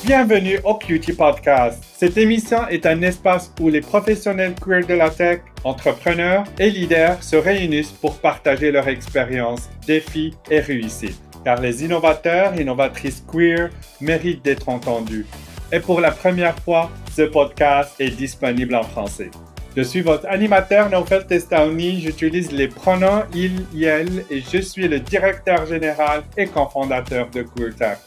Bienvenue au QT Podcast. Cette émission est un espace où les professionnels queer de la tech, entrepreneurs et leaders se réunissent pour partager leur expérience, défis et réussites. Car les innovateurs et innovatrices queer méritent d'être entendus. Et pour la première fois, ce podcast est disponible en français. Je suis votre animateur Naufel Testaouni, j'utilise les pronoms il, elle et je suis le directeur général et cofondateur de QueerTech.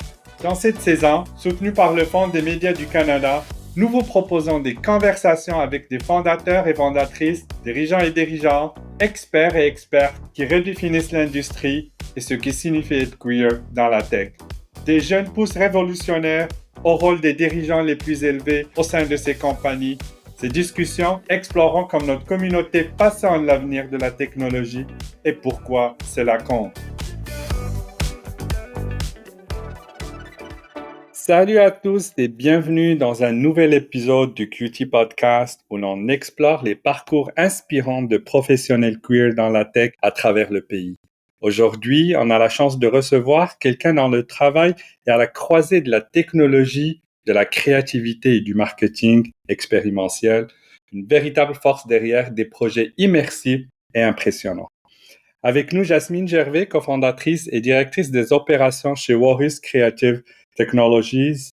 Dans cette saison, soutenue par le Fonds des médias du Canada, nous vous proposons des conversations avec des fondateurs et fondatrices, dirigeants et dirigeantes, experts et expertes qui redéfinissent l'industrie et ce qui signifie être queer dans la tech. Des jeunes pousses révolutionnaires au rôle des dirigeants les plus élevés au sein de ces compagnies. Ces discussions exploreront comme notre communauté passionne l'avenir de la technologie et pourquoi cela compte. Salut à tous et bienvenue dans un nouvel épisode du QT Podcast où l'on explore les parcours inspirants de professionnels queer dans la tech à travers le pays. Aujourd'hui, on a la chance de recevoir quelqu'un dans le travail et à la croisée de la technologie, de la créativité et du marketing expérimentiel, une véritable force derrière des projets immersifs et impressionnants. Avec nous, Jasmine Gervais, cofondatrice et directrice des opérations chez Walrus Creative Technologies.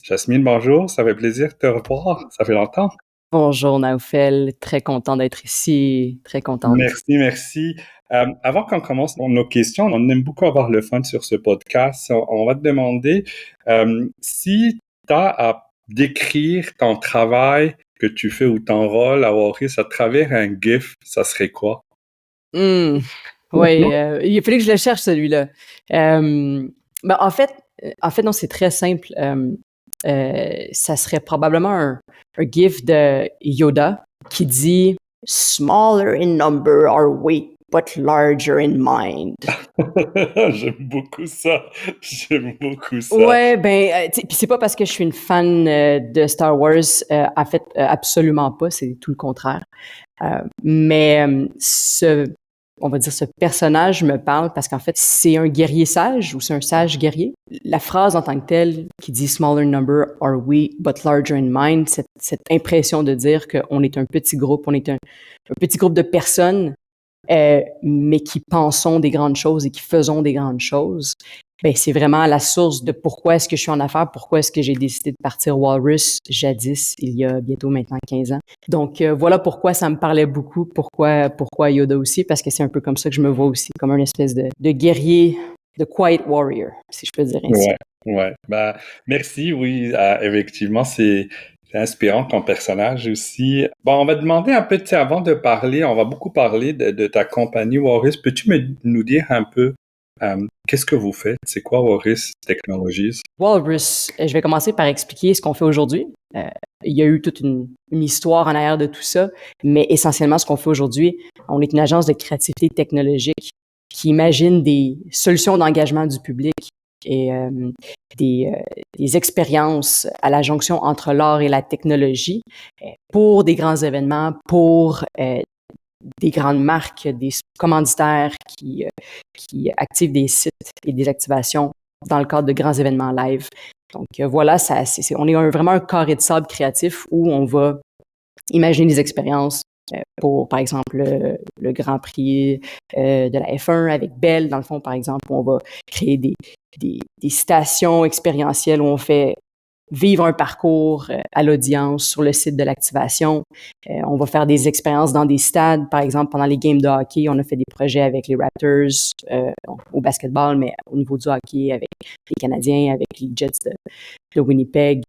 Jasmine, bonjour, ça fait plaisir de te revoir, ça fait longtemps. Bonjour Naufel, très content d'être ici, très contente. Merci. Avant qu'on commence nos questions, on aime beaucoup avoir le fun sur ce podcast. On va te demander si tu as à décrire ton travail que tu fais ou ton rôle à Walrus à travers un GIF, ça serait quoi? Oui, il fallait que je le cherche celui-là. En fait, non, c'est très simple. Ça serait probablement un GIF de Yoda qui dit « Smaller in number are we, but larger in mind ». J'aime beaucoup ça. Ouais, puis c'est pas parce que je suis une fan de Star Wars, en fait, absolument pas, c'est tout le contraire. On va dire ce personnage me parle parce qu'en fait, c'est un guerrier sage ou c'est un sage guerrier. La phrase en tant que telle qui dit « Smaller in number are we, but larger in mind », cette impression de dire qu'on est un petit groupe, on est un petit groupe de personnes, mais qui pensons des grandes choses et qui faisons des grandes choses, c'est vraiment la source de pourquoi est-ce que je suis en affaires, pourquoi est-ce que j'ai décidé de partir Walrus jadis, il y a bientôt maintenant 15 ans. Donc, voilà pourquoi ça me parlait beaucoup, pourquoi Yoda aussi, parce que c'est un peu comme ça que je me vois aussi, comme un espèce de guerrier, de quiet warrior, si je peux dire ainsi. Ouais. Merci, oui, effectivement, c'est inspirant ton personnage aussi. Bon, on va demander un peu, avant de parler, on va beaucoup parler de ta compagnie Walrus. Peux-tu nous dire un peu qu'est-ce que vous faites? C'est quoi Walrus Technologies? Walrus, je vais commencer par expliquer ce qu'on fait aujourd'hui. Il y a eu toute une histoire en arrière de tout ça, mais essentiellement, ce qu'on fait aujourd'hui, on est une agence de créativité technologique qui imagine des solutions d'engagement du public et des expériences à la jonction entre l'art et la technologie pour des grands événements, pour des grandes marques, des commanditaires qui activent des sites et des activations dans le cadre de grands événements live. Donc voilà, on est vraiment un carré de sable créatif où on va imaginer des expériences pour, par exemple, le Grand Prix de la F1 avec Bell, dans le fond, par exemple, où on va créer des stations expérientielles où on fait vivre un parcours à l'audience sur le site de l'activation. On va faire des expériences dans des stades, par exemple, pendant les games de hockey. On a fait des projets avec les Raptors au basketball, mais au niveau du hockey, avec les Canadiens, avec les Jets de Winnipeg,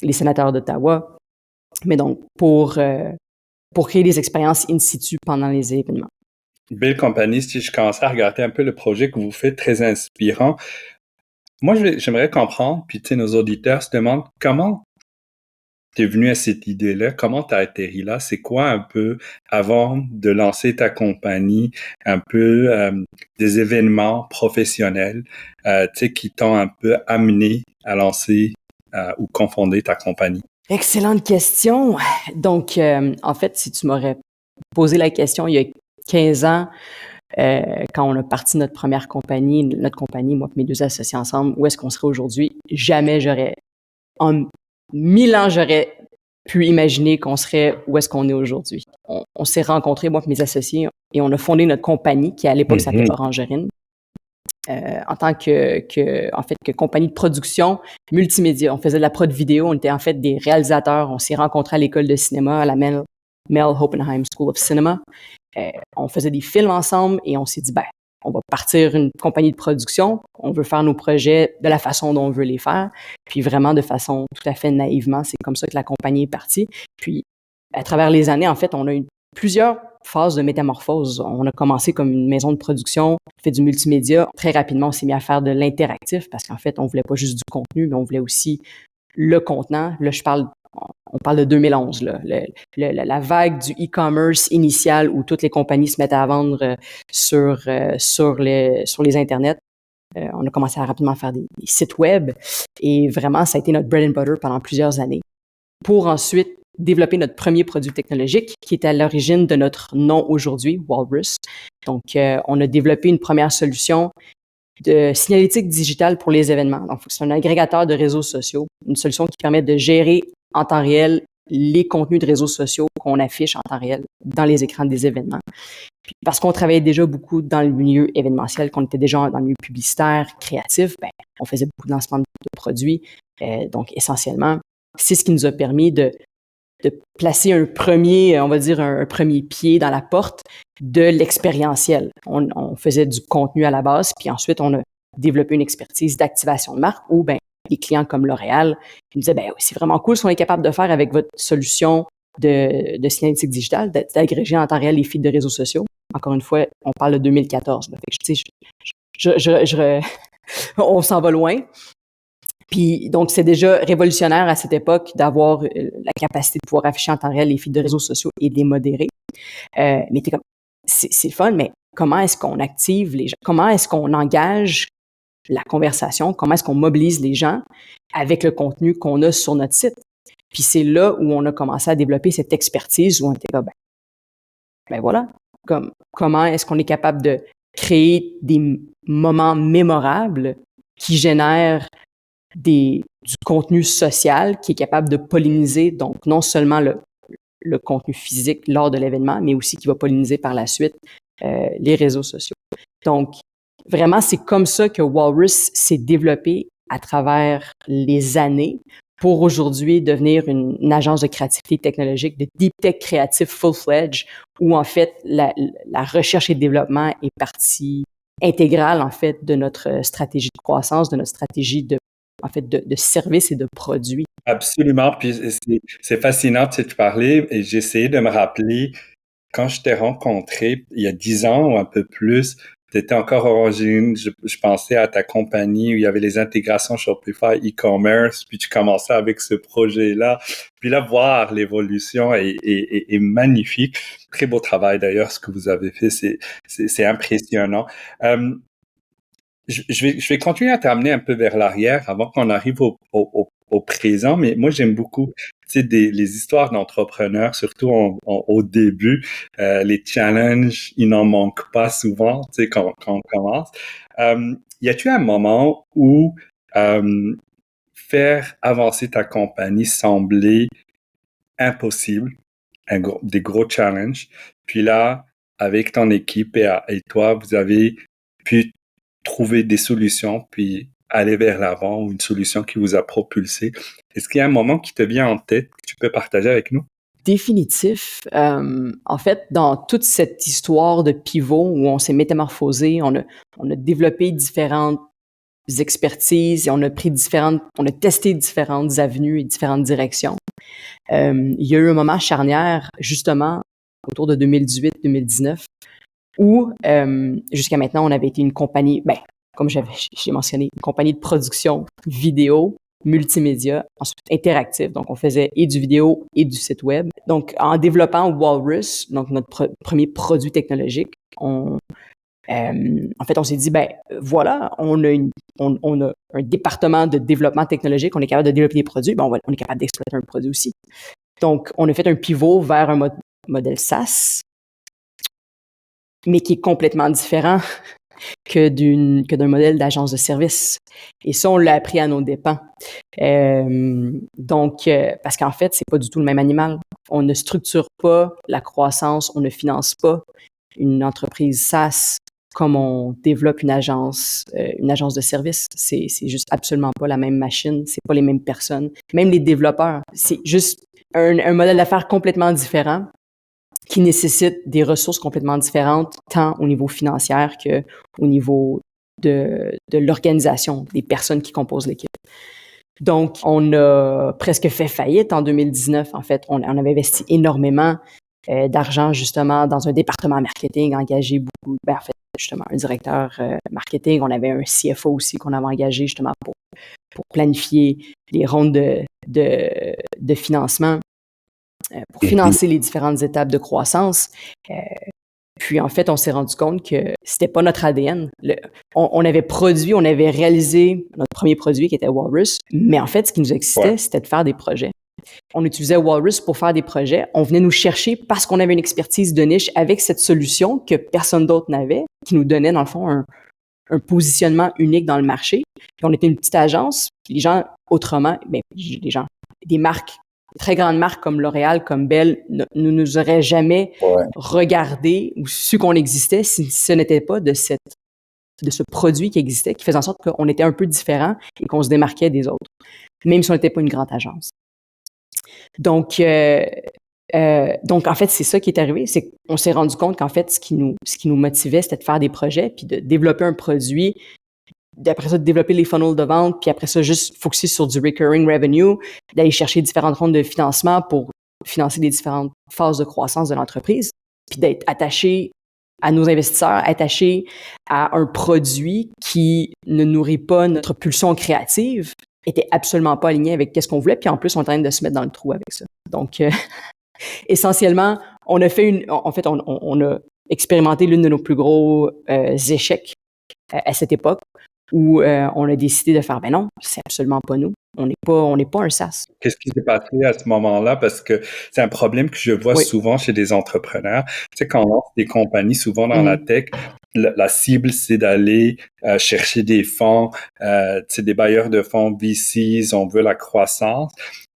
les Sénateurs d'Ottawa. Mais donc, pour créer des expériences in situ pendant les événements. Belle compagnie, si je commençais à regarder un peu le projet que vous faites, très inspirant. Moi, j'aimerais comprendre, puis nos auditeurs se demandent comment tu es venu à cette idée-là, comment tu as atterri là, c'est quoi un peu, avant de lancer ta compagnie, un peu des événements professionnels qui t'ont un peu amené à lancer ou confonder ta compagnie? Excellente question. Donc, en fait, si tu m'aurais posé la question il y a 15 ans, quand on a parti notre première compagnie, moi et mes deux associés ensemble, où est-ce qu'on serait aujourd'hui? Jamais j'aurais en 1000 ans, j'aurais pu imaginer qu'on serait où est-ce qu'on est aujourd'hui. On s'est rencontrés, moi et mes associés, et on a fondé notre compagnie qui, à l'époque, s'appelait Orangerine. En tant que compagnie de production multimédia. On faisait de la prod vidéo, on était en fait des réalisateurs. On s'est rencontrés à l'école de cinéma, à la Mel Hoppenheim School of Cinema. On faisait des films ensemble et on s'est dit, on va partir une compagnie de production. On veut faire nos projets de la façon dont on veut les faire. Puis vraiment de façon tout à fait naïvement, c'est comme ça que la compagnie est partie. Puis à travers les années, en fait, on a eu plusieurs phases de métamorphose. On a commencé comme une maison de production, fait du multimédia. Très rapidement, on s'est mis à faire de l'interactif parce qu'en fait, on voulait pas juste du contenu, mais on voulait aussi le contenant. Là, on parle de 2011, là. La vague du e-commerce initial où toutes les compagnies se mettaient à vendre sur les internets. On a commencé à rapidement faire des sites web et vraiment, ça a été notre bread and butter pendant plusieurs années pour ensuite développer notre premier produit technologique qui est à l'origine de notre nom aujourd'hui, Walrus. Donc, on a développé une première solution de signalétique digitale pour les événements. Donc, c'est un agrégateur de réseaux sociaux, une solution qui permet de gérer en temps réel les contenus de réseaux sociaux qu'on affiche en temps réel dans les écrans des événements. Puis, parce qu'on travaillait déjà beaucoup dans le milieu événementiel, qu'on était déjà dans le milieu publicitaire, créatif, on faisait beaucoup de lancements de produits. Donc, essentiellement, c'est ce qui nous a permis de placer un premier pied dans la porte de l'expérientiel. On faisait du contenu à la base, puis ensuite, on a développé une expertise d'activation de marque où, les clients comme L'Oréal nous disaient, c'est vraiment cool ce qu'on est capable de faire avec votre solution de signalétique digitale, d'agréger en temps réel les feeds de réseaux sociaux. Encore une fois, on parle de 2014. Là. Fait que, on s'en va loin. Puis, donc, c'est déjà révolutionnaire à cette époque d'avoir la capacité de pouvoir afficher en temps réel les feeds de réseaux sociaux et de les modérer. Mais t'es comme, c'est fun, mais comment est-ce qu'on active les gens? Comment est-ce qu'on engage la conversation? Comment est-ce qu'on mobilise les gens avec le contenu qu'on a sur notre site? Puis c'est là où on a commencé à développer cette expertise où on était là, voilà, comment est-ce qu'on est capable de créer des moments mémorables qui génèrent du contenu social qui est capable de polliniser, donc non seulement le contenu physique lors de l'événement, mais aussi qui va polliniser par la suite les réseaux sociaux. Donc, vraiment, c'est comme ça que Walrus s'est développé à travers les années pour aujourd'hui devenir une agence de créativité technologique, de deep tech créatif full-fledged, où en fait, la recherche et le développement est partie intégrale en fait de notre stratégie de croissance, de notre stratégie de services et de produits. Absolument. Puis c'est fascinant de te parler et j'ai essayé de me rappeler quand je t'ai rencontré il y a 10 ans ou un peu plus. Tu étais encore Orangine, je pensais à ta compagnie où il y avait les intégrations Shopify e-commerce, puis tu commençais avec ce projet-là. Puis là, voir l'évolution est magnifique. Très beau travail d'ailleurs, ce que vous avez fait, c'est impressionnant. Je vais continuer à t'amener un peu vers l'arrière avant qu'on arrive au présent, mais moi j'aime beaucoup les histoires d'entrepreneurs, surtout au début, les challenges, ils n'en manquent pas souvent, quand on commence. Y a-t-il un moment où faire avancer ta compagnie semblait impossible, des gros challenges, puis là, avec ton équipe et toi, vous avez pu trouver des solutions, puis aller vers l'avant, ou une solution qui vous a propulsé. Est-ce qu'il y a un moment qui te vient en tête que tu peux partager avec nous? Définitif. En fait, dans toute cette histoire de pivot où on s'est métamorphosé, on a développé différentes expertises et on a testé différentes avenues et différentes directions. Il y a eu un moment charnière, justement, autour de 2018-2019, où jusqu'à maintenant, on avait été une compagnie, comme j'ai mentionné, une compagnie de production vidéo, multimédia, ensuite interactive. Donc, on faisait et du vidéo et du site web. Donc, en développant Walrus, donc notre premier produit technologique, en fait, on s'est dit, voilà, on a un département de développement technologique, on est capable de développer des produits, on est capable d'exploiter un produit aussi. Donc, on a fait un pivot vers un modèle SaaS, mais qui est complètement différent que d'un modèle d'agence de service. Et ça, on l'a appris à nos dépens. Parce qu'en fait, c'est pas du tout le même animal. On ne structure pas la croissance, on ne finance pas une entreprise SaaS comme on développe une agence de service. C'est juste absolument pas la même machine, c'est pas les mêmes personnes. Même les développeurs, c'est juste un modèle d'affaires complètement différent qui nécessite des ressources complètement différentes, tant au niveau financier que au niveau de l'organisation, des personnes qui composent l'équipe. Donc, on a presque fait faillite en 2019. En fait, on avait investi énormément d'argent justement dans un département marketing, engagé beaucoup, en fait, justement, un directeur marketing. On avait un CFO aussi qu'on avait engagé justement pour planifier les rondes de financement, pour financer les différentes étapes de croissance. Puis en fait, on s'est rendu compte que c'était pas notre ADN. On avait réalisé notre premier produit qui était Walrus, mais en fait, ce qui nous excitait, c'était de faire des projets. On utilisait Walrus pour faire des projets. On venait nous chercher parce qu'on avait une expertise de niche avec cette solution que personne d'autre n'avait, qui nous donnait, dans le fond, un positionnement unique dans le marché. Puis on était une petite agence. Puis les gens, autrement, des marques, des très grandes marques comme L'Oréal, comme Bell, ne nous auraient jamais regardé ou su qu'on existait si ce n'était pas de ce produit qui existait, qui faisait en sorte qu'on était un peu différent et qu'on se démarquait des autres, même si on n'était pas une grande agence. Donc, en fait, c'est ça qui est arrivé, c'est qu'on s'est rendu compte qu'en fait, ce qui nous motivait, c'était de faire des projets, puis de développer un produit, d'après ça, de développer les funnels de vente, puis après ça, juste focuser sur du recurring revenue, d'aller chercher différentes rondes de financement pour financer les différentes phases de croissance de l'entreprise, puis d'être attaché à nos investisseurs, attaché à un produit qui ne nourrit pas notre pulsion créative, était absolument pas aligné avec qu'est-ce qu'on voulait, puis en plus, on est en train de se mettre dans le trou avec ça. Donc, essentiellement, on a expérimenté l'une de nos plus gros échecs à cette époque, où on a décidé de faire, ben non, c'est absolument pas nous. On n'est pas un SaaS. Qu'est-ce qui s'est passé à ce moment-là? Parce que c'est un problème que je vois souvent chez des entrepreneurs. Tu sais, quand on lance des compagnies, souvent dans la tech, la cible, c'est d'aller chercher des fonds, des bailleurs de fonds VCs, on veut la croissance.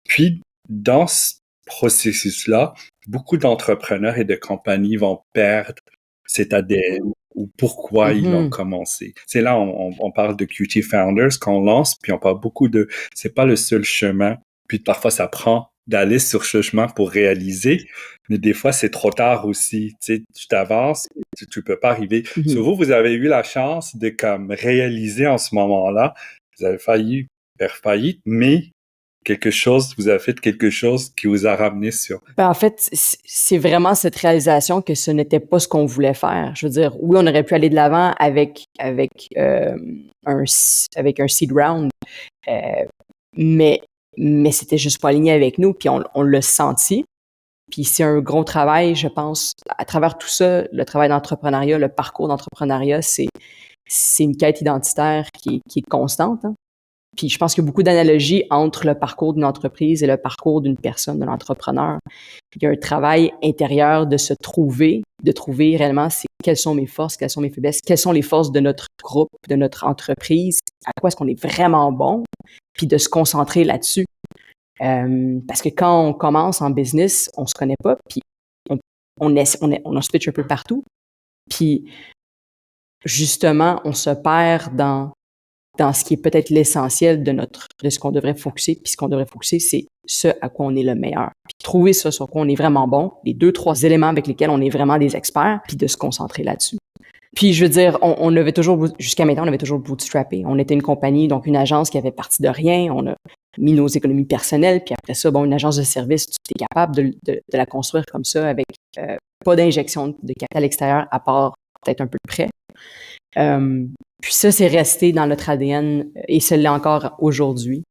Puis, dans ce processus-là, beaucoup d'entrepreneurs et de compagnies vont perdre cet ADN ou pourquoi ils l'ont commencé. C'est là, on parle de QT Founders qu'on lance, puis on parle beaucoup c'est pas le seul chemin, puis parfois ça prend d'aller sur ce chemin pour réaliser, mais des fois c'est trop tard aussi, tu sais, tu t'avances, tu peux pas arriver. Sur vous avez eu la chance de comme réaliser en ce moment-là, vous avez failli faire faillite, mais vous avez fait quelque chose qui vous a ramené sur. En fait, c'est vraiment cette réalisation que ce n'était pas ce qu'on voulait faire. Je veux dire, oui, on aurait pu aller de l'avant avec un seed round, mais c'était juste pas aligné avec nous, puis on l'a senti. Puis c'est un gros travail, je pense, à travers tout ça, le travail d'entrepreneuriat, le parcours d'entrepreneuriat, c'est une quête identitaire qui est constante, hein. Puis je pense qu'il y a beaucoup d'analogies entre le parcours d'une entreprise et le parcours d'une personne, de l'entrepreneur. Il y a un travail intérieur de trouver réellement quelles sont mes forces, quelles sont mes faiblesses, quelles sont les forces de notre groupe, de notre entreprise, à quoi est-ce qu'on est vraiment bon, puis de se concentrer là-dessus. Parce que quand on commence en business, on se connaît pas, puis on se pitch un peu partout, puis justement, on se perd dans ce qui est peut-être l'essentiel de ce qu'on devrait focuser. Puis ce qu'on devrait focuser, c'est ce à quoi on est le meilleur. Puis trouver ça sur quoi on est vraiment bon, les 2-3 éléments avec lesquels on est vraiment des experts, puis de se concentrer là-dessus. Puis je veux dire, on avait toujours, jusqu'à maintenant, on avait toujours bootstrappé. On était une compagnie, donc une agence qui avait parti de rien. On a mis nos économies personnelles, puis après ça, une agence de service, tu es capable de la construire comme ça avec pas d'injection de capital extérieur à part peut-être un peu de prêt. Puis ça, c'est resté dans notre ADN et ce l'est encore aujourd'hui.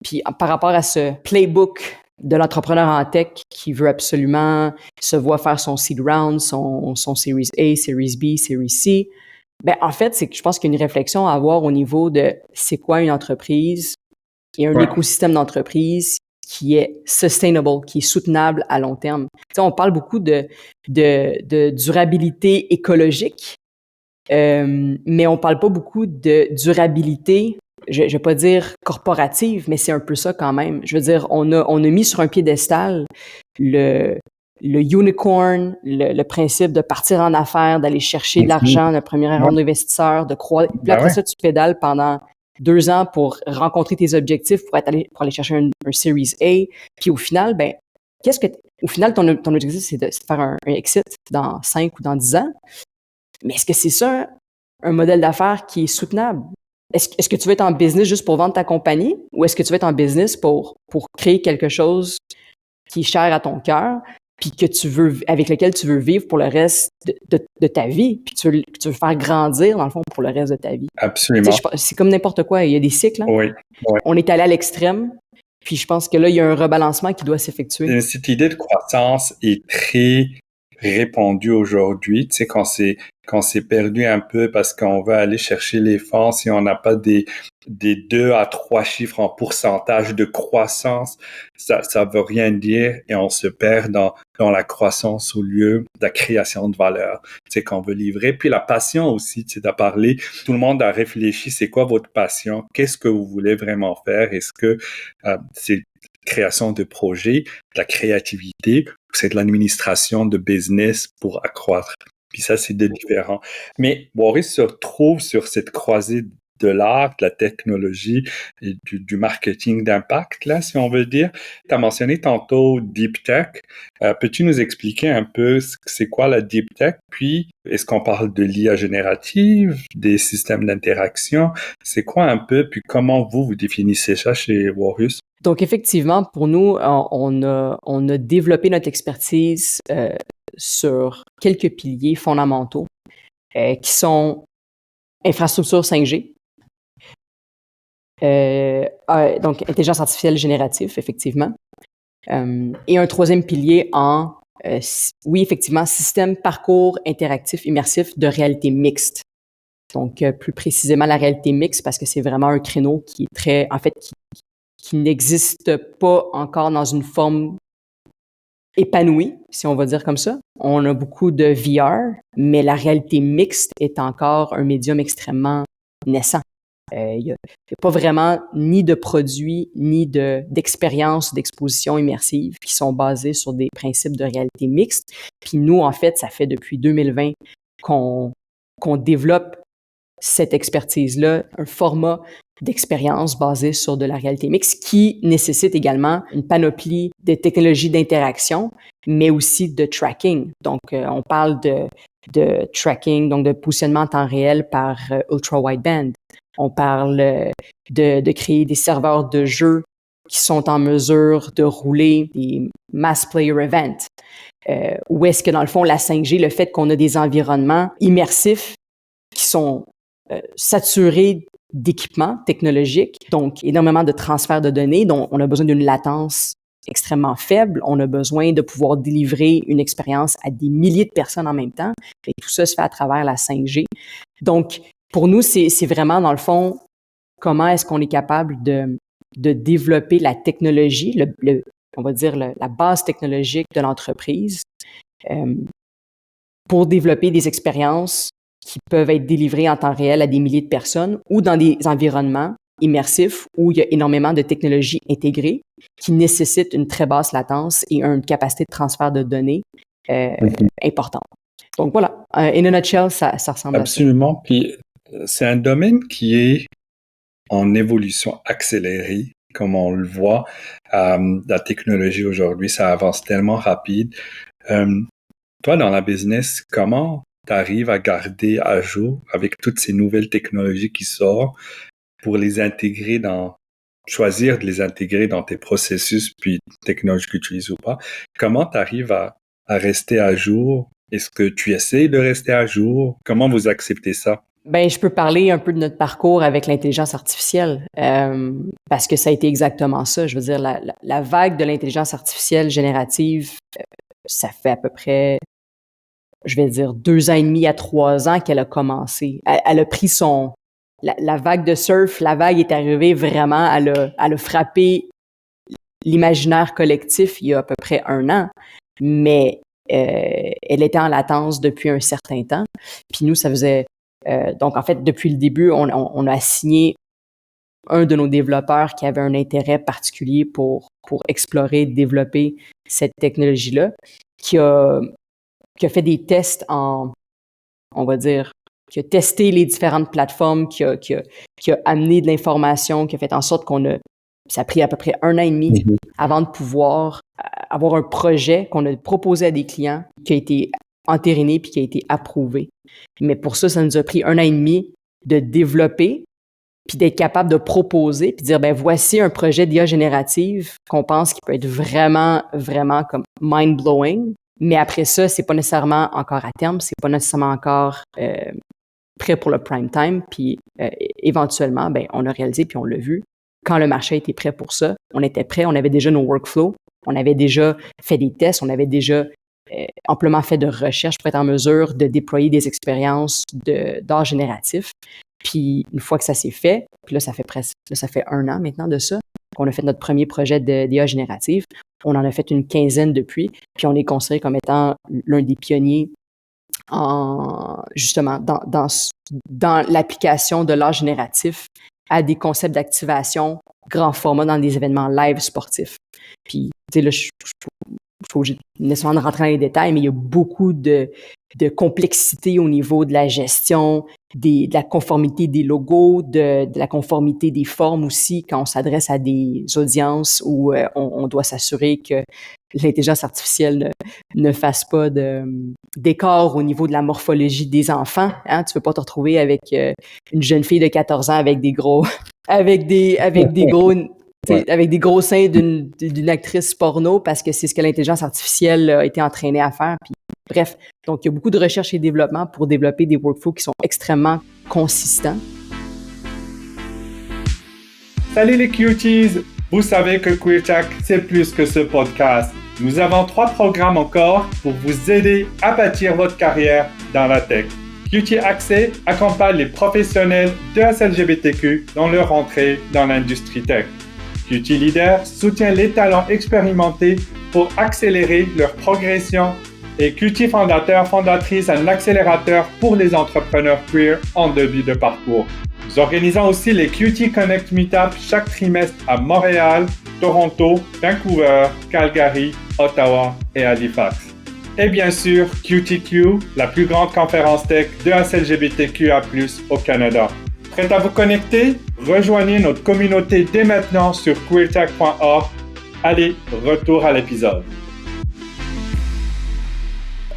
Puis par rapport à ce playbook de l'entrepreneur en tech qui veut absolument se voir faire son seed round, son Series A, Series B, Series C, en fait, c'est que je pense qu'il y a une réflexion à avoir au niveau de c'est quoi une entreprise et un écosystème d'entreprise qui est sustainable, qui est soutenable à long terme. Tu sais, on parle beaucoup de durabilité écologique, Mais on parle pas beaucoup de durabilité. Je vais pas dire corporative, mais c'est un peu ça quand même. Je veux dire, on a mis sur un piédestal le unicorn, le principe de partir en affaires, d'aller chercher de l'argent, le premier round d'investisseurs, de croire. Puis après ça, tu pédales pendant 2 ans pour rencontrer tes objectifs, pour aller chercher un Series A. Puis au final, au final, ton objectif, c'est de faire un exit dans 5 ou dans 10 ans. Mais est-ce que c'est ça un modèle d'affaires qui est soutenable? Est-ce que tu veux être en business juste pour vendre ta compagnie ou est-ce que tu veux être en business pour créer quelque chose qui est cher à ton cœur puis avec lequel tu veux vivre pour le reste de ta vie puis que tu veux faire grandir dans le fond pour le reste de ta vie? Absolument. C'est comme n'importe quoi. Il y a des cycles. Hein? Oui. On est allé à l'extrême. Puis je pense que là, il y a un rebalancement qui doit s'effectuer. Cette idée de croissance est très répandue aujourd'hui. Tu sais, quand c'est perdu un peu parce qu'on veut aller chercher les fonds, si on n'a pas des 2 à 3 chiffres en pourcentage de croissance, ça veut rien dire et on se perd dans la croissance au lieu de la création de valeur. Tu sais, qu'on veut livrer. Puis la passion aussi, tu sais, t'as parlé, tout le monde a réfléchi, c'est quoi votre passion? Qu'est-ce que vous voulez vraiment faire? Est-ce que c'est création de projets, de la créativité, c'est de l'administration de business pour accroître. Puis ça, c'est différent. Mais Boris se retrouve sur cette croisée de l'art, de la technologie et du marketing d'impact, là, si on veut dire. Tu as mentionné tantôt Deep Tech. Peux-tu nous expliquer un peu c'est quoi la Deep Tech? Puis, est-ce qu'on parle de l'IA générative, des systèmes d'interaction? C'est quoi un peu? Puis comment vous définissez ça chez Warus? Donc, effectivement, pour nous, on a développé notre expertise sur quelques piliers fondamentaux qui sont infrastructure 5G, donc intelligence artificielle générative, effectivement, et un troisième pilier oui, effectivement, système parcours interactif immersif de réalité mixte. Donc, plus précisément, la réalité mixte, parce que c'est vraiment un créneau qui est qui n'existe pas encore dans une forme épanouie, si on va dire comme ça. On a beaucoup de VR, mais la réalité mixte est encore un médium extrêmement naissant. Il y a pas vraiment ni de produits, ni d'expériences, d'expositions immersives qui sont basées sur des principes de réalité mixte. Puis nous, en fait, ça fait depuis 2020 qu'on développe cette expertise-là, un format d'expérience basé sur de la réalité mixte qui nécessite également une panoplie de technologies d'interaction, mais aussi de tracking. Donc, on parle de tracking, donc de positionnement en temps réel par ultra-wideband. On parle de créer des serveurs de jeux qui sont en mesure de rouler des mass player events. Où est-ce que, dans le fond, la 5G, le fait qu'on a des environnements immersifs qui sont saturés d'équipements technologiques, donc énormément de transferts de données, dont on a besoin d'une latence extrêmement faible. On a besoin de pouvoir délivrer une expérience à des milliers de personnes en même temps. Et tout ça se fait à travers la 5G. Donc, pour nous, c'est vraiment, dans le fond, comment est-ce qu'on est capable de développer la technologie, on va dire la base technologique de l'entreprise pour développer des expériences qui peuvent être délivrées en temps réel à des milliers de personnes ou dans des environnements immersifs où il y a énormément de technologies intégrées qui nécessitent une très basse latence et une capacité de transfert de données importante. Donc voilà, in a nutshell, ça ressemble Absolument. Puis c'est un domaine qui est en évolution accélérée, comme on le voit. La technologie aujourd'hui, ça avance tellement rapide. Toi, dans la business, comment tu arrives à garder à jour avec toutes ces nouvelles technologies qui sortent pour les intégrer choisir de les intégrer dans tes processus, puis technologies que tu utilises ou pas? Comment tu arrives à rester à jour? Est-ce que tu essaies de rester à jour? Comment vous acceptez ça? Ben, je peux parler un peu de notre parcours avec l'intelligence artificielle, parce que ça a été exactement ça. Je veux dire, la vague de l'intelligence artificielle générative, ça fait à peu près, je vais dire, 2 ans et demi à 3 ans qu'elle a commencé. Elle a pris la vague de surf, la vague est arrivée vraiment, elle a frappé l'imaginaire collectif il y a à peu près 1 an, mais elle était en latence depuis un certain temps. Puis nous, ça faisait Donc, en fait, depuis le début, on a assigné un de nos développeurs qui avait un intérêt particulier pour explorer, développer cette technologie-là, qui a fait des tests on va dire, qui a testé les différentes plateformes, qui a amené de l'information, qui a fait en sorte ça a pris à peu près 1 an et demi avant de pouvoir avoir un projet qu'on a proposé à des clients, qui a été entériné puis qui a été approuvé. Mais pour ça nous a pris 1 an et demi de développer puis d'être capable de proposer puis de dire, ben voici un projet d'IA générative qu'on pense qui peut être vraiment, vraiment comme mind-blowing. Mais après ça, c'est pas nécessairement encore à terme, c'est pas nécessairement encore prêt pour le prime time. Puis éventuellement, ben on a réalisé puis on l'a vu. Quand le marché était prêt pour ça, on était prêt, on avait déjà nos workflows, on avait déjà fait des tests, on avait déjà amplement fait de recherche pour être en mesure de déployer des expériences d'art génératif. Puis une fois que ça s'est fait, puis là ça fait 1 an maintenant de ça, qu'on a fait notre premier projet d'IA générative. On en a fait une quinzaine depuis, puis on est considéré comme étant l'un des pionniers justement dans l'application de l'art génératif à des concepts d'activation grand format dans des événements live sportifs. Puis, tu sais, là, faut nécessairement rentrer dans les détails, mais il y a beaucoup de complexité au niveau de la gestion, de la conformité des logos, de la conformité des formes aussi quand on s'adresse à des audiences où on doit s'assurer que l'intelligence artificielle ne fasse pas d'écart au niveau de la morphologie des enfants. Hein? Tu peux pas te retrouver avec une jeune fille de 14 ans avec des gros avec des gros seins d'une actrice porno parce que c'est ce que l'intelligence artificielle a été entraînée à faire. Puis, bref, donc il y a beaucoup de recherche et développement pour développer des workflows qui sont extrêmement consistants. Salut les cuties! Vous savez que QueerTech, c'est plus que ce podcast. Nous avons 3 programmes encore pour vous aider à bâtir votre carrière dans la tech. QT Accès accompagne les professionnels de SLGBTQ dans leur entrée dans l'industrie tech. QT Leader soutient les talents expérimentés pour accélérer leur progression et QT fondatrice un accélérateur pour les entrepreneurs queer en début de parcours. Nous organisons aussi les QT Connect Meetup chaque trimestre à Montréal, Toronto, Vancouver, Calgary, Ottawa et Halifax. Et bien sûr, QTQ, la plus grande conférence tech de SLGBTQA+, au Canada. Prêt à vous connecter? Rejoignez notre communauté dès maintenant sur queertech.org. Allez, retour à l'épisode.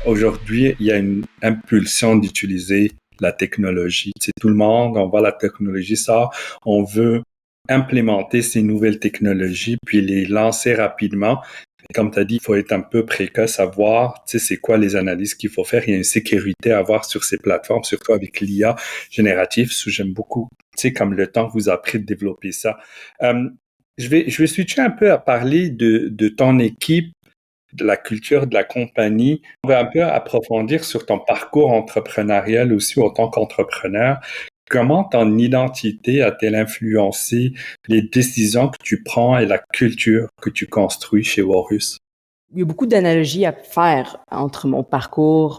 Aujourd'hui, il y a une impulsion d'utiliser la technologie. C'est tout le monde, on voit la technologie sort, on veut implémenter ces nouvelles technologies puis les lancer rapidement. Comme tu as dit, il faut être un peu précoce à voir, tu sais, c'est quoi les analyses qu'il faut faire. Il y a une sécurité à avoir sur ces plateformes, surtout avec l'IA générative. J'aime beaucoup, tu sais, comme le temps vous a pris de développer ça. Je vais switcher un peu à parler de ton équipe, de la culture de la compagnie. On va un peu approfondir sur ton parcours entrepreneurial aussi en tant qu'entrepreneur. Comment ton identité a-t-elle influencé les décisions que tu prends et la culture que tu construis chez Walrus? Il y a beaucoup d'analogies à faire entre mon parcours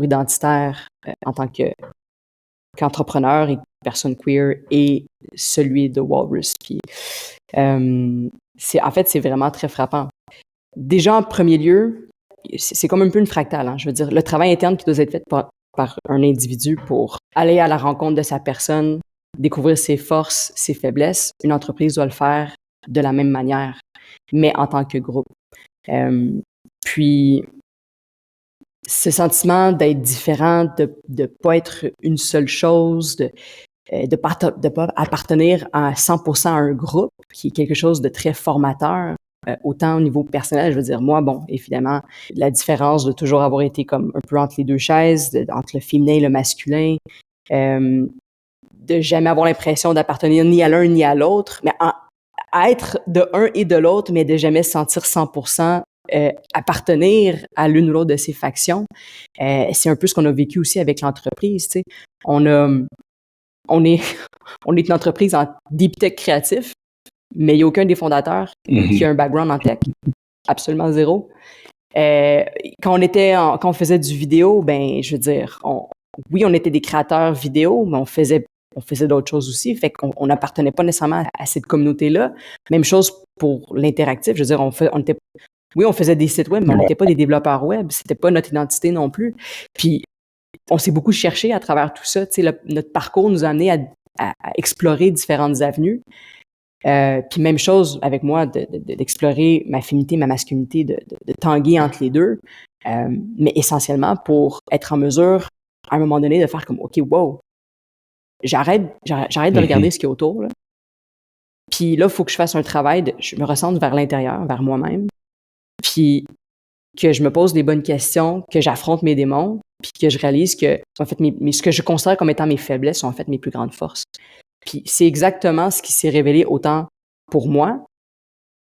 identitaire en tant qu'entrepreneur et personne queer et celui de Walrus. Puis, c'est vraiment très frappant. Déjà, en premier lieu, c'est comme un peu une fractale. Hein? Je veux dire, le travail interne qui doit être fait par un individu pour aller à la rencontre de sa personne, découvrir ses forces, ses faiblesses, une entreprise doit le faire de la même manière, mais en tant que groupe. Puis, ce sentiment d'être différent, de pas être une seule chose, de pas appartenir à 100% à un groupe, qui est quelque chose de très formateur, autant au niveau personnel, je veux dire, moi, bon, évidemment, la différence de toujours avoir été comme un peu entre les deux chaises, entre le féminin et le masculin, de jamais avoir l'impression d'appartenir ni à l'un ni à l'autre, mais à être de un et de l'autre, mais de jamais se sentir 100% appartenir à l'une ou l'autre de ces factions. C'est un peu ce qu'on a vécu aussi avec l'entreprise, tu sais. On est une entreprise en deep tech créatif, mais il n'y a aucun des fondateurs qui a un background en tech. Absolument zéro. Quand on faisait du vidéo, ben, je veux dire, oui, on était des créateurs vidéo, mais on faisait d'autres choses aussi. Fait qu'on n'appartenait pas nécessairement à cette communauté-là. Même chose pour l'interactif. Je veux dire, on faisait des sites web, mais on n'était pas des développeurs web. C'était pas notre identité non plus. Puis, on s'est beaucoup cherché à travers tout ça. Tu sais, notre parcours nous a amené à explorer différentes avenues. Puis même chose avec moi, d'explorer ma féminité, ma masculinité, de tanguer entre les deux. Mais essentiellement pour être en mesure, à un moment donné, de faire comme, OK, wow, j'arrête de regarder ce qu'il y a autour, là. Puis là, il faut que je fasse un travail, je me recentre vers l'intérieur, vers moi-même, puis que je me pose des bonnes questions, que j'affronte mes démons, puis que je réalise que, en fait, ce que je considère comme étant mes faiblesses sont en fait mes plus grandes forces. Puis c'est exactement ce qui s'est révélé autant pour moi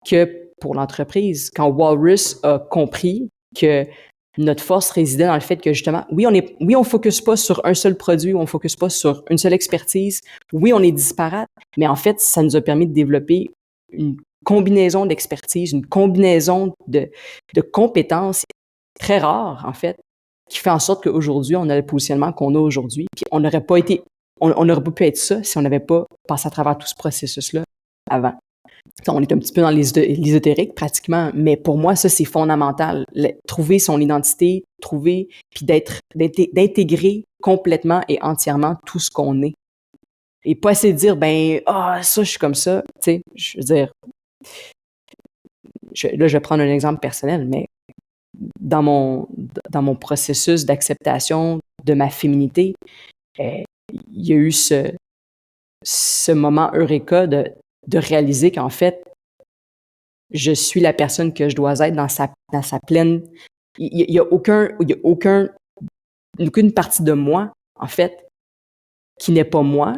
que pour l'entreprise. Quand Walrus a compris que notre force résidait dans le fait que justement, oui, on focus pas sur un seul produit, on focus pas sur une seule expertise. Oui, on est disparate, mais en fait, ça nous a permis de développer une combinaison d'expertise, une combinaison de compétences très rares, en fait, qui fait en sorte qu'aujourd'hui, on a le positionnement qu'on a aujourd'hui. Puis on n'aurait pas pu être ça si on n'avait pas passé à travers tout ce processus-là avant. On est un petit peu dans l'ésotérique pratiquement, mais pour moi, ça, c'est fondamental. Trouver son identité, puis d'intégrer complètement et entièrement tout ce qu'on est. Et pas essayer de dire, ça, je suis comme ça. Tu sais, je veux dire, là, je vais prendre un exemple personnel, mais dans mon processus d'acceptation de ma féminité, il y a eu ce moment eureka de réaliser qu'en fait, je suis la personne que je dois être dans sa pleine... Il y a aucune partie de moi, en fait, qui n'est pas moi.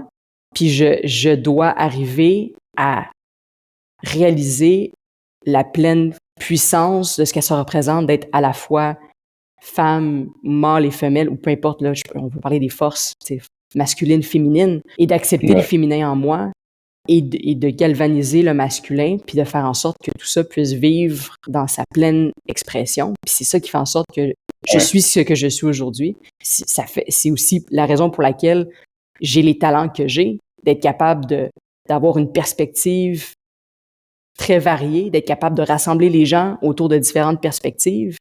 Puis je dois arriver à réaliser la pleine puissance de ce qu'elle se représente d'être à la fois femme, mâle et femelle, ou peu importe, là, on peut parler des forces masculines, féminines, et d'accepter le féminin en moi, et de galvaniser le masculin, puis de faire en sorte que tout ça puisse vivre dans sa pleine expression. Puis c'est ça qui fait en sorte que je suis ce que je suis aujourd'hui. C'est aussi la raison pour laquelle j'ai les talents que j'ai, d'être capable d'avoir une perspective très variée, d'être capable de rassembler les gens autour de différentes perspectives,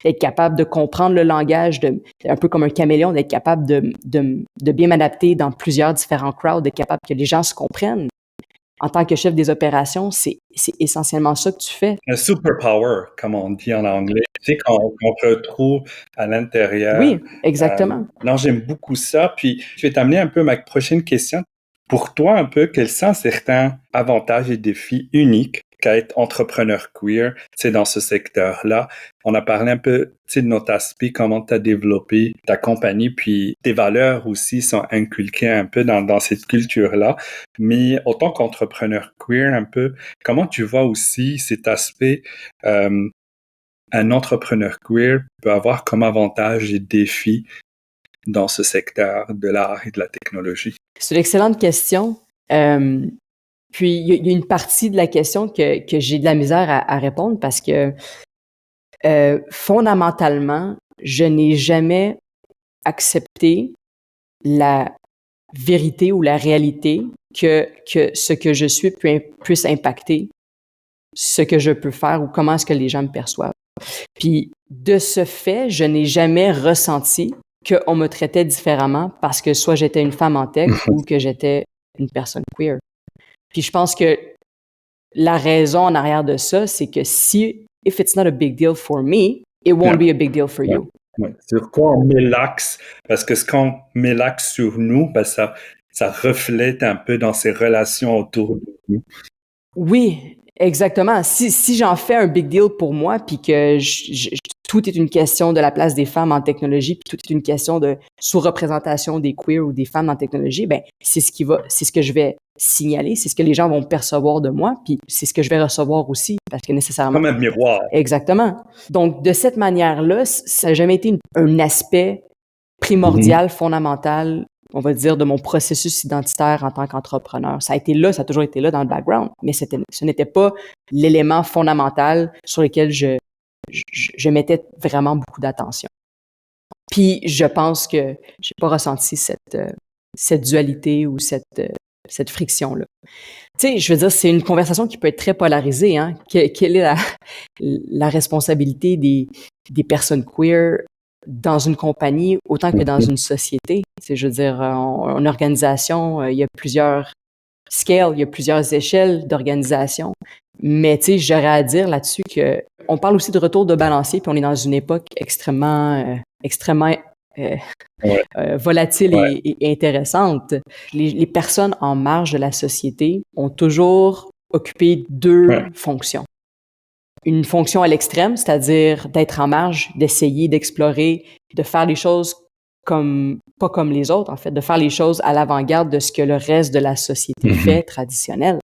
d'être capable de comprendre le langage, un peu comme un caméléon, d'être capable de bien m'adapter dans plusieurs différents crowds, d'être capable que les gens se comprennent. En tant que chef des opérations, c'est essentiellement ça que tu fais. Un superpower, comme on dit en anglais, tu sais, qu'on retrouve à l'intérieur. Oui, exactement. Non, j'aime beaucoup ça. Puis, je vais t'amener un peu ma prochaine question. Pour toi, un peu, quels sont certains avantages et défis uniques qu'à être entrepreneur queer, tu sais, dans ce secteur-là? On a parlé un peu, tu sais, de notre aspect, comment tu as développé ta compagnie, puis tes valeurs aussi sont inculquées un peu dans cette culture-là. Mais autant qu'entrepreneur queer, un peu, comment tu vois aussi cet aspect, un entrepreneur queer peut avoir comme avantage et défi dans ce secteur de l'art et de la technologie? C'est une excellente question. Puis, il y a une partie de la question que j'ai de la misère à répondre parce que fondamentalement, je n'ai jamais accepté la vérité ou la réalité que ce que je suis puisse impacter ce que je peux faire ou comment est-ce que les gens me perçoivent. Puis, de ce fait, je n'ai jamais ressenti qu'on me traitait différemment parce que soit j'étais une femme en tech ou que j'étais une personne queer. Puis je pense que la raison en arrière de ça, c'est que if it's not a big deal for me, it won't be a big deal for you. Ouais. Sur quoi on met l'axe? Parce que ce qu'on met l'axe sur nous, ben ça reflète un peu dans ces relations autour de nous. Oui, exactement. Si j'en fais un big deal pour moi, puis que tout est une question de la place des femmes en technologie, puis tout est une question de sous-représentation des queers ou des femmes en technologie, ben c'est ce que je vais signaler, c'est ce que les gens vont percevoir de moi, puis c'est ce que je vais recevoir aussi, parce que nécessairement... Comme un miroir. Exactement. Donc, de cette manière-là, ça n'a jamais été un aspect primordial, fondamental, on va dire, de mon processus identitaire en tant qu'entrepreneur. Ça a toujours été là dans le background, mais ce n'était pas l'élément fondamental sur lequel je mettais vraiment beaucoup d'attention. Puis je pense que j'ai pas ressenti cette dualité ou cette friction-là. Tu sais, je veux dire, c'est une conversation qui peut être très polarisée, hein. Quelle est la responsabilité des personnes queer dans une compagnie autant que dans une société? Tu sais, je veux dire, en organisation, il y a plusieurs scales, il y a plusieurs échelles d'organisation. Mais tu sais, j'aurais à dire là-dessus que on parle aussi de retour de balancier, puis on est dans une époque extrêmement volatile et intéressante. Les personnes en marge de la société ont toujours occupé deux fonctions. Une fonction à l'extrême, c'est-à-dire d'être en marge, d'essayer, d'explorer, de faire les choses pas comme les autres, en fait, de faire les choses à l'avant-garde de ce que le reste de la société fait traditionnelle.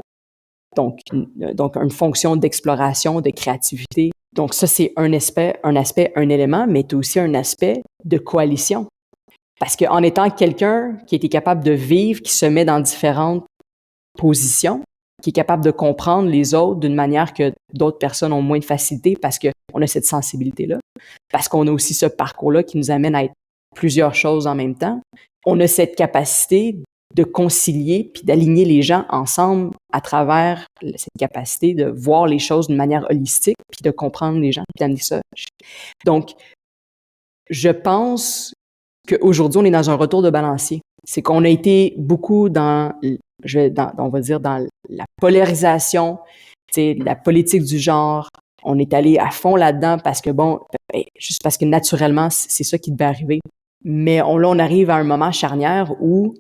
Donc une fonction d'exploration, de créativité. Donc ça, c'est un aspect, un élément, mais aussi un aspect de coalition. Parce qu'en étant quelqu'un qui était capable de vivre, qui se met dans différentes positions, qui est capable de comprendre les autres d'une manière que d'autres personnes ont moins de facilité parce qu'on a cette sensibilité-là, parce qu'on a aussi ce parcours-là qui nous amène à être plusieurs choses en même temps. On a cette capacité de concilier puis d'aligner les gens ensemble à travers cette capacité de voir les choses d'une manière holistique puis de comprendre les gens puis d'amener ça. Donc, je pense qu'aujourd'hui, on est dans un retour de balancier. C'est qu'on a été beaucoup on va dire, dans la polarisation, la politique du genre. On est allé à fond là-dedans parce que, juste parce que naturellement, c'est ça qui devait arriver. Mais là, on arrive à un moment charnière où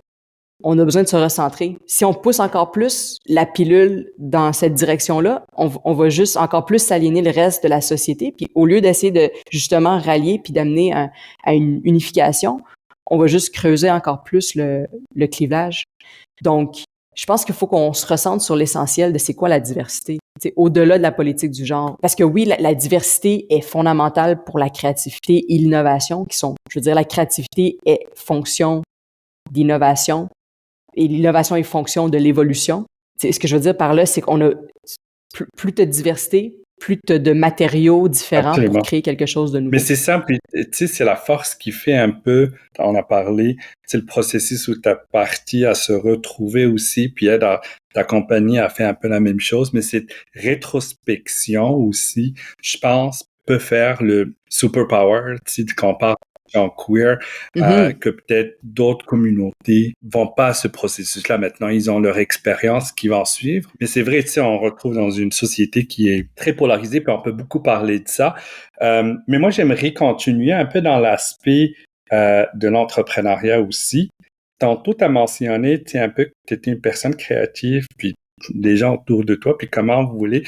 on a besoin de se recentrer. Si on pousse encore plus la pilule dans cette direction-là, on va juste encore plus s'aliéner le reste de la société. Puis au lieu d'essayer de justement rallier puis d'amener à une unification, on va juste creuser encore plus le clivage. Donc, je pense qu'il faut qu'on se recentre sur l'essentiel de c'est quoi la diversité, au-delà de la politique du genre. Parce que oui, la diversité est fondamentale pour la créativité et l'innovation la créativité est fonction d'innovation et l'innovation est fonction de l'évolution. Ce que je veux dire par là, c'est qu'on a plus de diversité, plus de matériaux différents pour créer quelque chose de nouveau. Mais c'est ça, puis tu sais, c'est la force qui fait un peu, on a parlé, c'est le processus où tu as parti à se retrouver aussi, puis ta compagnie a fait un peu la même chose, mais cette rétrospection aussi, je pense, peut faire le superpower, tu sais, qu'on parle en queer, que peut-être d'autres communautés vont pas à ce processus-là maintenant. Ils ont leur expérience qui va en suivre. Mais c'est vrai, tu sais, on retrouve dans une société qui est très polarisée, puis on peut beaucoup parler de ça. Mais moi, j'aimerais continuer un peu dans l'aspect de l'entrepreneuriat aussi. Tantôt, tu as mentionné, tu sais, un peu que tu étais une personne créative, puis des gens autour de toi, puis comment vous voulez.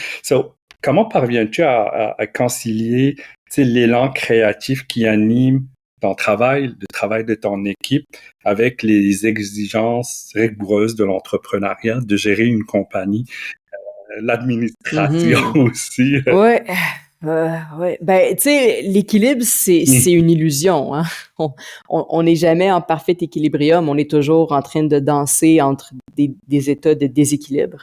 Comment parviens-tu à concilier, tu sais, l'élan créatif qui anime ton travail, le travail de ton équipe avec les exigences rigoureuses de l'entrepreneuriat, de gérer une compagnie, l'administration aussi. Ouais. Ben, tu sais, l'équilibre, c'est une illusion, hein. On n'est jamais en parfait équilibrium. On est toujours en train de danser entre des états de déséquilibre.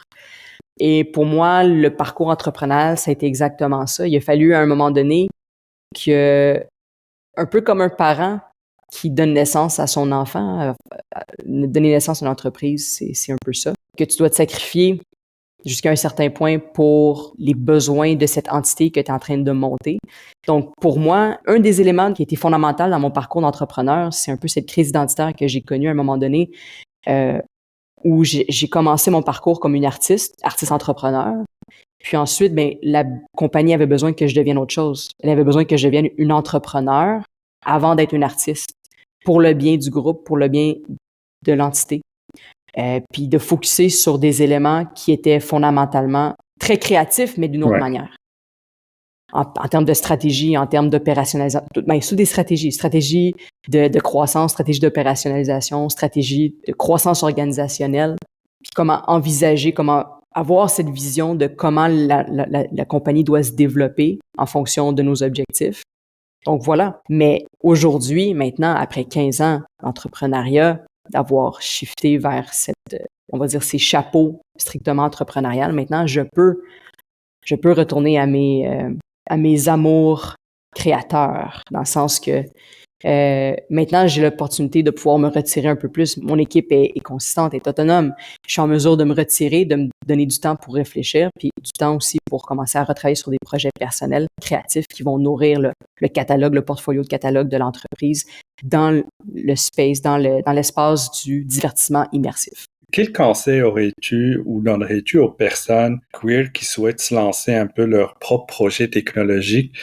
Et pour moi, le parcours entrepreneurial, ça a été exactement ça. Il a fallu à un moment donné que, un peu comme un parent qui donne naissance à son enfant, donner naissance à une entreprise, c'est un peu ça. Que tu dois te sacrifier jusqu'à un certain point pour les besoins de cette entité que tu es en train de monter. Donc, pour moi, un des éléments qui a été fondamental dans mon parcours d'entrepreneur, c'est un peu cette crise identitaire que j'ai connue à un moment donné, où j'ai commencé mon parcours comme une artiste entrepreneur. Puis ensuite, la compagnie avait besoin que je devienne autre chose. Elle avait besoin que je devienne une entrepreneur avant d'être une artiste, pour le bien du groupe, pour le bien de l'entité. Puis de focusser sur des éléments qui étaient fondamentalement très créatifs, mais d'une autre manière. En termes de stratégie, en termes d'opérationnalisation, sous des stratégies de croissance, stratégie d'opérationnalisation, stratégie de croissance organisationnelle, puis comment envisager, comment avoir cette vision de comment la compagnie doit se développer en fonction de nos objectifs. Donc voilà. Mais aujourd'hui, maintenant, après 15 ans d'entrepreneuriat, d'avoir shifté vers on va dire, ces chapeaux strictement entrepreneuriales, maintenant, je peux retourner à mes amours créateurs, dans le sens que Maintenant, j'ai l'opportunité de pouvoir me retirer un peu plus. Mon équipe est consistante, est autonome. Je suis en mesure de me retirer, de me donner du temps pour réfléchir, puis du temps aussi pour commencer à retravailler sur des projets personnels, créatifs qui vont nourrir le catalogue, le portfolio de catalogue de l'entreprise dans le space, dans l'espace du divertissement immersif. Quel conseil aurais-tu ou donnerais-tu aux personnes queer qui souhaitent se lancer un peu leur propre projet technologique,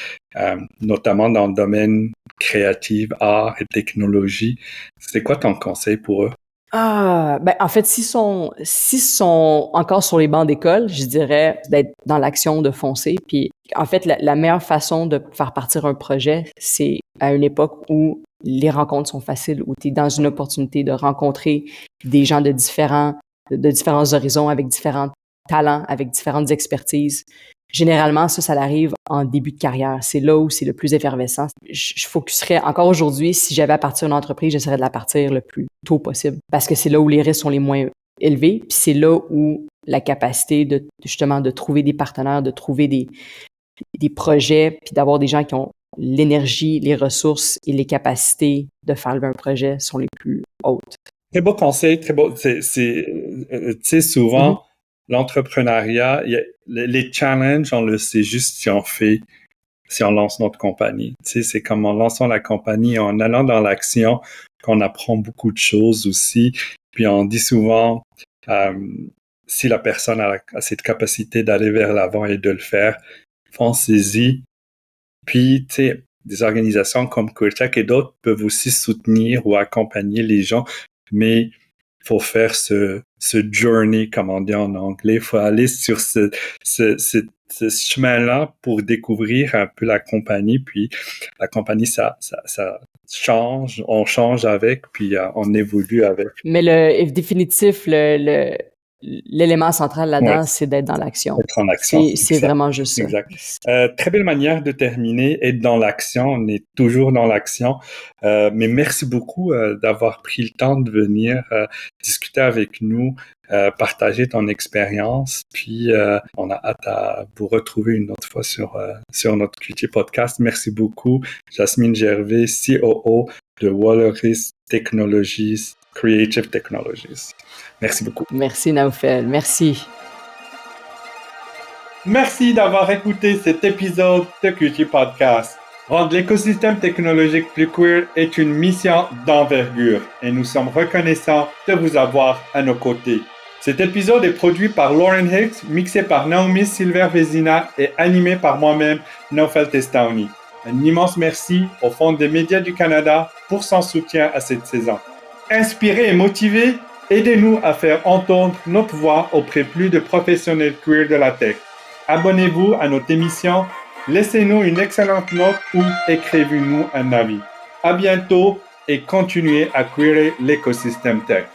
notamment dans le domaine créatif, art et technologie? C'est quoi ton conseil pour eux? En fait, s'ils sont encore sur les bancs d'école, je dirais d'être dans l'action, de foncer. Puis, en fait, la meilleure façon de faire partir un projet, c'est à une époque où les rencontres sont faciles, où tu es dans une opportunité de rencontrer des gens de différents horizons, avec différents talents, avec différentes expertises. Généralement, ça arrive en début de carrière. C'est là où c'est le plus effervescent. Je focuserais encore aujourd'hui, si j'avais à partir d'une entreprise, j'essaierais de la partir le plus tôt possible parce que c'est là où les risques sont les moins élevés, puis c'est là où la capacité de justement de trouver des partenaires, de trouver des projets, puis d'avoir des gens qui ont l'énergie, les ressources et les capacités de faire lever un projet sont les plus hautes. Très beau conseil, très beau. Tu sais, souvent, l'entrepreneuriat, les challenges, on le sait juste si on lance notre compagnie. Tu sais, c'est comme en lançant la compagnie, en allant dans l'action, qu'on apprend beaucoup de choses aussi. Puis on dit souvent, si la personne a cette capacité d'aller vers l'avant et de le faire, foncez-y. Puis, tu sais, des organisations comme QueerTech et d'autres peuvent aussi soutenir ou accompagner les gens, mais il faut faire ce journey, comme on dit en anglais. Il faut aller sur ce chemin-là pour découvrir un peu la compagnie. Puis la compagnie, ça change, on change avec, puis on évolue avec. Mais définitif, l'élément central là-dedans, c'est d'être dans l'action. Être en action. C'est vraiment juste ça. Exact. Très belle manière de terminer, être dans l'action. On est toujours dans l'action. Mais merci beaucoup d'avoir pris le temps de venir discuter avec nous, partager ton expérience. Puis, on a hâte à vous retrouver une autre fois sur notre QT Podcast. Merci beaucoup, Jasmine Gervais, COO de Walleris Technologies, Creative Technologies. Merci beaucoup. Merci, Naoufel. Merci. Merci d'avoir écouté cet épisode de QT Podcast. Rendre l'écosystème technologique plus queer est une mission d'envergure et nous sommes reconnaissants de vous avoir à nos côtés. Cet épisode est produit par Lauren Hicks, mixé par Naomi Silver-Vezina et animé par moi-même, Naoufel Testaoni. Un immense merci au Fonds des médias du Canada pour son soutien à cette saison. Inspirés et motivés, aidez-nous à faire entendre notre voix auprès de plus de professionnels queer de la tech. Abonnez-vous à notre émission, laissez-nous une excellente note ou écrivez-nous un avis. À bientôt et continuez à queerer l'écosystème tech.